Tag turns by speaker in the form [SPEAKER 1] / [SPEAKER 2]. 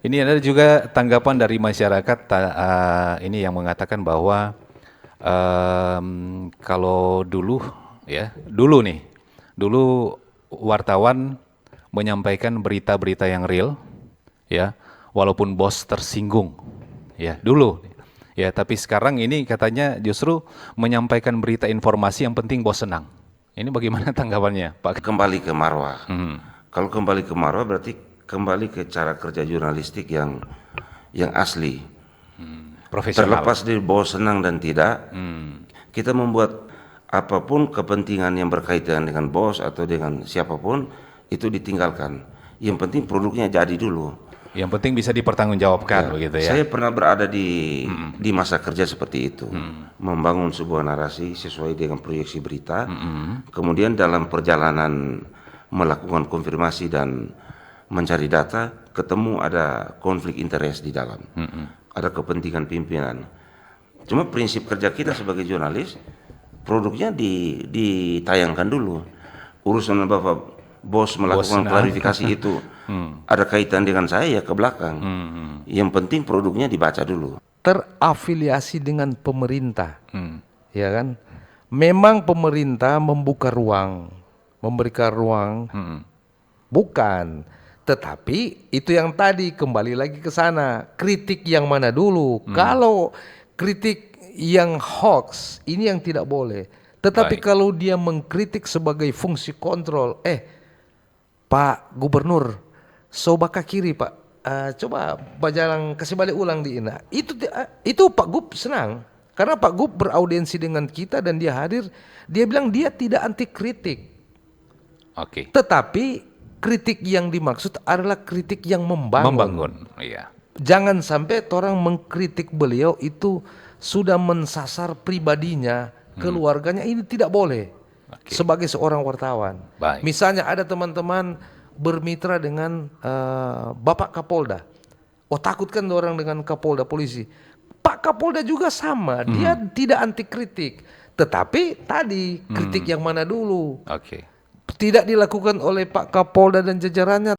[SPEAKER 1] Ini ada juga tanggapan dari masyarakat ini yang mengatakan bahwa kalau dulu ya, dulu wartawan menyampaikan berita-berita yang real ya, walaupun bos tersinggung ya dulu ya, tapi sekarang ini katanya justru menyampaikan berita informasi yang penting bos senang. Ini bagaimana tanggapannya, Pak?
[SPEAKER 2] Kembali ke marwah.
[SPEAKER 1] Hmm,
[SPEAKER 2] Kalau kembali ke marwah berarti kembali ke cara kerja jurnalistik yang asli.
[SPEAKER 1] profesional.
[SPEAKER 2] Terlepas dari bahwa senang dan tidak, kita membuat apapun kepentingan yang berkaitan dengan bos atau dengan siapapun itu ditinggalkan. Yang penting produknya jadi dulu.
[SPEAKER 1] Yang penting bisa dipertanggungjawabkan begitu ya.
[SPEAKER 2] Saya pernah berada di masa kerja seperti itu, membangun sebuah narasi sesuai dengan proyeksi berita. Kemudian dalam perjalanan melakukan konfirmasi dan mencari data, ketemu ada konflik interest di dalam, ada kepentingan pimpinan. Cuma prinsip kerja kita sebagai jurnalis, produknya ditayangkan dulu. Urusan bapak bos melakukan klarifikasi itu ada kaitan dengan saya ya ke belakang. Yang penting produknya dibaca dulu.
[SPEAKER 3] Terafiliasi dengan pemerintah, ya kan? Memang pemerintah membuka ruang, memberikan ruang, bukan. Tetapi itu yang tadi kembali lagi ke sana, kritik yang mana dulu? Kalau kritik yang hoax ini yang tidak boleh. Tetapi
[SPEAKER 1] Baik.
[SPEAKER 3] kalau dia mengkritik sebagai fungsi kontrol, Pak Gubernur, soba ke kiri Pak. Coba Bajalang kasih balik ulang di Ina. Itu Pak Gub senang karena Pak Gub beraudiensi dengan kita dan dia hadir. Dia bilang dia tidak anti kritik,
[SPEAKER 1] Oke.
[SPEAKER 3] tetapi kritik yang dimaksud adalah kritik yang membangun.
[SPEAKER 1] Membangun, iya.
[SPEAKER 3] Jangan sampai orang mengkritik beliau itu sudah mensasar pribadinya, keluarganya, ini tidak boleh.
[SPEAKER 1] Oke.
[SPEAKER 3] Sebagai seorang wartawan.
[SPEAKER 1] Baik.
[SPEAKER 3] Misalnya ada teman-teman bermitra dengan Bapak Kapolda. Oh, takut kan orang dengan Kapolda polisi. Pak Kapolda juga sama, dia tidak anti kritik. Tetapi tadi kritik yang mana dulu?
[SPEAKER 1] Oke.
[SPEAKER 3] Tidak dilakukan oleh Pak Kapolda dan jajarannya.